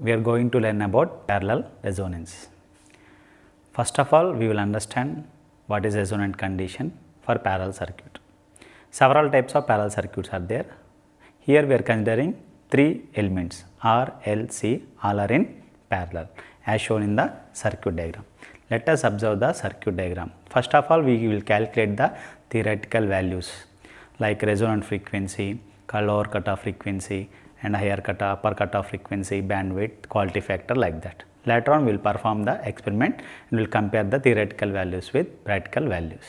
we are going to learn about parallel resonance. First of all, we will understand what is resonant condition for parallel circuit. Several types of parallel circuits are there. Here we are considering three elements R, L, C, all are in parallel as shown in the circuit diagram. Let us observe the circuit diagram. First of all, we will calculate the theoretical values like resonant frequency, lower cutoff frequency and higher cutoff, upper cutoff frequency, bandwidth, quality factor, like that. Later on we will perform the experiment and we will compare the theoretical values with practical values.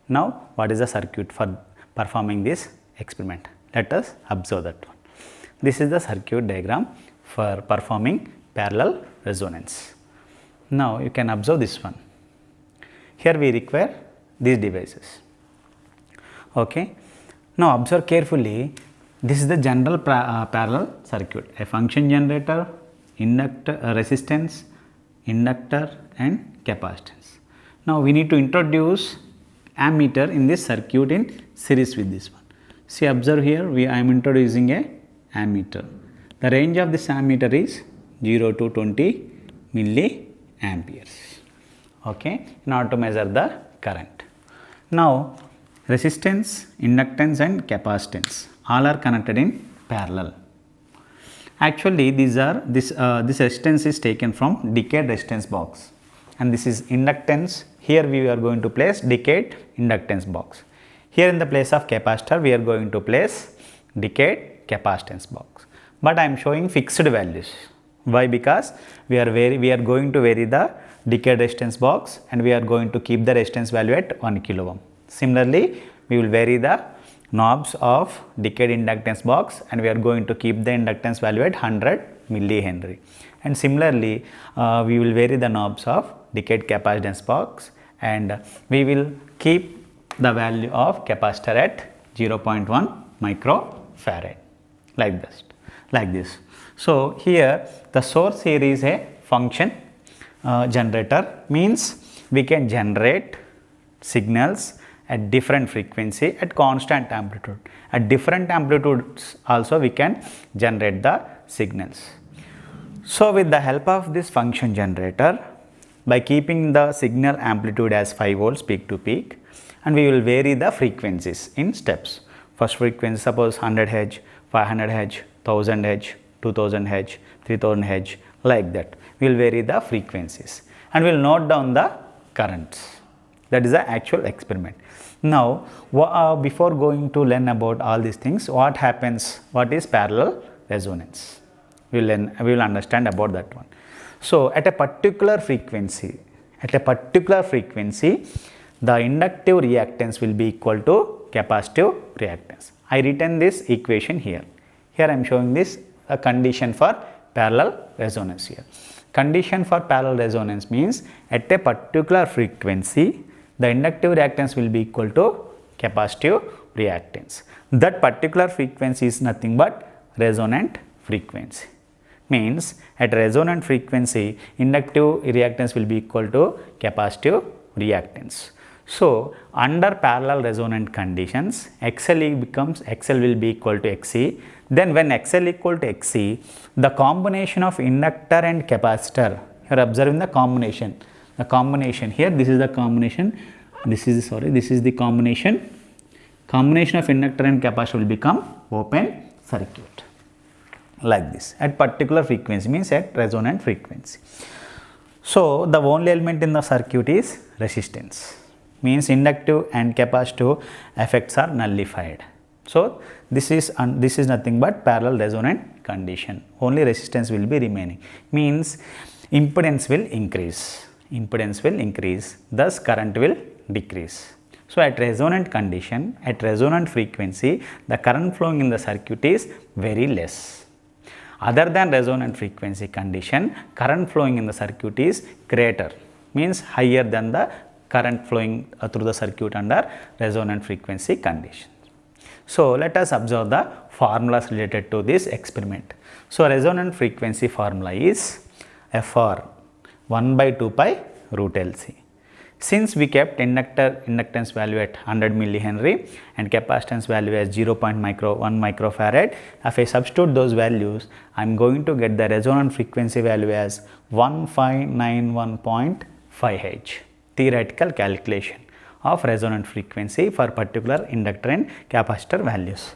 Now, what is the circuit for performing this experiment? Let us observe that one. This is the circuit diagram for performing parallel resonance. Now, you can observe this one. Here we require these devices. Okay. Now, observe carefully. This is the general parallel circuit, a function generator, inductor, resistance, inductor and capacitance. Now, we need to introduce ammeter in this circuit in series with this one. See, observe here, I am introducing a ammeter. The range of this ammeter is 0 to 20 milliamperes, okay, in order to measure the current. Now, resistance, inductance and capacitance all are connected in parallel. Actually, this resistance is taken from decayed resistance box and this is inductance. Here we are going to place decayed inductance box. Here in the place of capacitor we are going to place decayed capacitance box. But I am showing fixed values. Why? Because we are going to vary the decayed resistance box and we are going to keep the resistance value at 1 kilo ohm. Similarly, we will vary the knobs of decayed inductance box and we are going to keep the inductance value at 100 millihenry. And similarly, we will vary the knobs of decayed capacitance box and we will keep the value of capacitor at 0.1 microfarad, like this. So, here the source here is a function generator, means we can generate signals at different frequency at constant amplitude. At different amplitudes also we can generate the signals. So, with the help of this function generator, by keeping the signal amplitude as 5 volts peak to peak, and we will vary the frequencies in steps. First frequency, suppose 100 Hz, 500 Hz, 1000 Hz, 2000 Hz, 3000 Hz, like that. We will vary the frequencies and we will note down the currents. That is the actual experiment. Now, before going to learn about all these things, what happens? What is parallel resonance? We will understand about that one. So, at a particular frequency, the inductive reactance will be equal to capacitive reactance. I written this equation here. Here I am showing this a condition for parallel resonance here. Condition for parallel resonance means at a particular frequency, the inductive reactance will be equal to capacitive reactance. That particular frequency is nothing but resonant frequency. Means at resonant frequency, inductive reactance will be equal to capacitive reactance. So, under parallel resonant conditions, XL will be equal to XC. Then when XL equal to XC, the combination of inductor and capacitor, you are observing the combination. The combination here, this is the combination, this is the combination. Combination of inductor and capacitor will become open circuit, like this at particular frequency, means at resonant frequency. So, the only element in the circuit is resistance, means inductive and capacitive effects are nullified. So, this is nothing but parallel resonant condition, only resistance will be remaining, means impedance will increase, thus current will decrease. So, at resonant condition, at resonant frequency, the current flowing in the circuit is very less. Other than resonant frequency condition, current flowing in the circuit is greater, means higher than the current flowing through the circuit under resonant frequency condition. So, let us observe the formulas related to this experiment. So, resonant frequency formula is FR 1 by 2 pi root LC. Since we kept inductance value at 100 millihenry and capacitance value as 1 microfarad, if I substitute those values, I am going to get the resonant frequency value as 1591.5 Hz. Theoretical calculation of resonant frequency for particular inductor and capacitor values.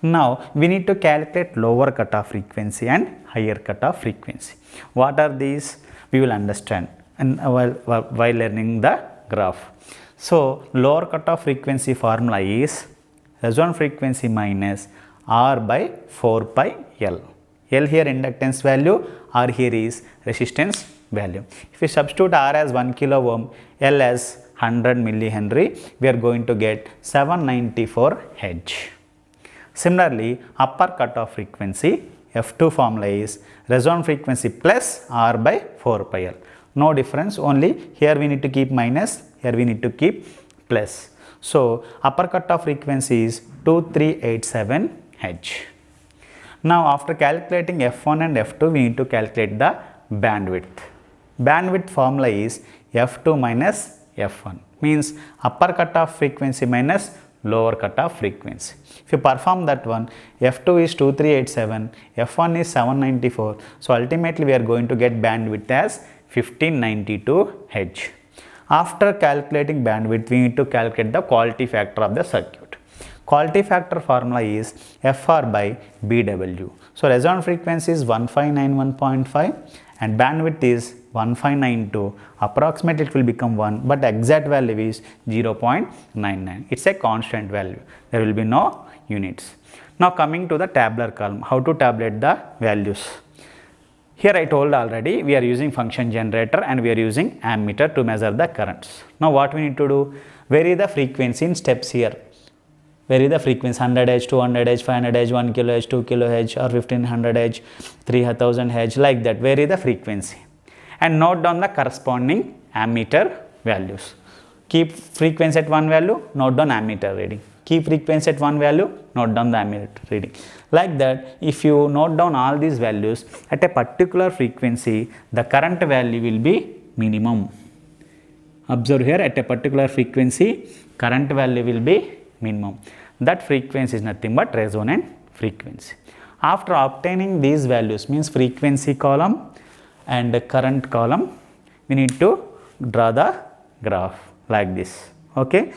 Now, we need to calculate lower cutoff frequency and higher cutoff frequency. What are these? We will understand and while learning the graph. So, lower cutoff frequency formula is resonant frequency minus R by 4 pi L. L here inductance value, R here is resistance value. If we substitute R as 1 kilo ohm, L as 100 millihenry, we are going to get 794 Hz. Similarly, upper cutoff frequency F2 formula is resonant frequency plus R by 4 pi L. No difference, only here we need to keep minus, here we need to keep plus. So, upper cutoff frequency is 2387 Hz. Now, after calculating F1 and F2, we need to calculate the bandwidth. Bandwidth formula is F2 minus F1, means upper cutoff frequency minus lower cutoff frequency. If you perform that one, F2 is 2387, F1 is 794. So, ultimately we are going to get bandwidth as 1592 Hz. After calculating bandwidth, we need to calculate the quality factor of the circuit. Quality factor formula is FR by BW. So, resonant frequency is 1591.5 and bandwidth is 1592. Approximately it will become 1, but the exact value is 0.99. It is a constant value. There will be no units. Now, coming to the tabular column, how to tabulate the values. Here I told already, we are using function generator and we are using ammeter to measure the currents. Now, what we need to do? Vary the frequency in steps here. Vary the frequency 100 Hz, 200 Hz, 500 Hz, 1 kilo Hz, 2 kilo Hz or 1500 Hz, 3000 Hz, like that. Vary the frequency and note down the corresponding ammeter values. Keep frequency at one value, note down ammeter reading. Keep frequency at one value, note down the ammeter reading. Like that, if you note down all these values at a particular frequency, the current value will be minimum. Observe here, at a particular frequency, current value will be minimum. That frequency is nothing but resonant frequency. After obtaining these values, means frequency column and current column, we need to draw the graph like this. Okay.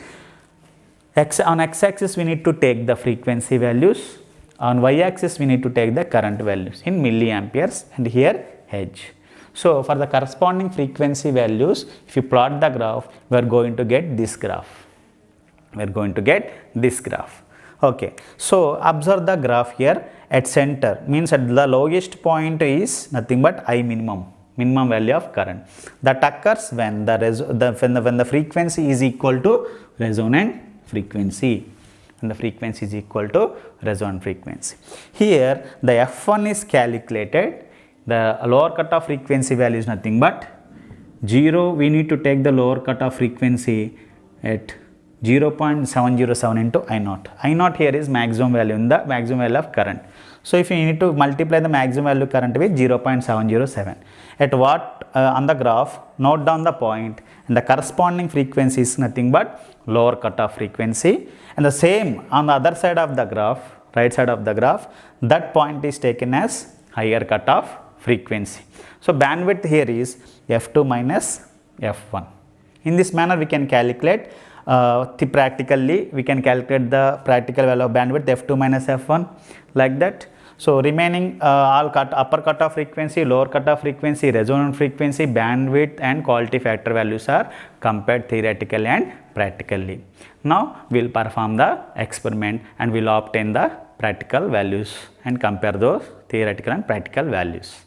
On x-axis we need to take the frequency values, on y-axis we need to take the current values in milliamperes and here Hz. So, for the corresponding frequency values, if you plot the graph, we are going to get this graph. We are going to get this graph. Okay. So, observe the graph here at center, means at the lowest point is nothing but I minimum value of current. That occurs when the frequency is equal to resonant frequency, and the frequency is equal to resonant frequency. Here the F1 is calculated, the lower cutoff frequency value is nothing but 0, we need to take the lower cutoff frequency at 0.707 into I0. I0 here is maximum value in the maximum value of current. So, if you need to multiply the maximum value current with 0.707, at what on the graph, note down the point and the corresponding frequency is nothing but lower cutoff frequency, and the same on the other side of the graph, right side of the graph, that point is taken as higher cutoff frequency. So, bandwidth here is F2 minus F1. In this manner we can calculate practically we can calculate the practical value of bandwidth F2 minus F1 like that. So, remaining upper cutoff frequency, lower cutoff frequency, resonant frequency, bandwidth and quality factor values are compared theoretically and practically. Now, we will perform the experiment and we will obtain the practical values and compare those theoretical and practical values.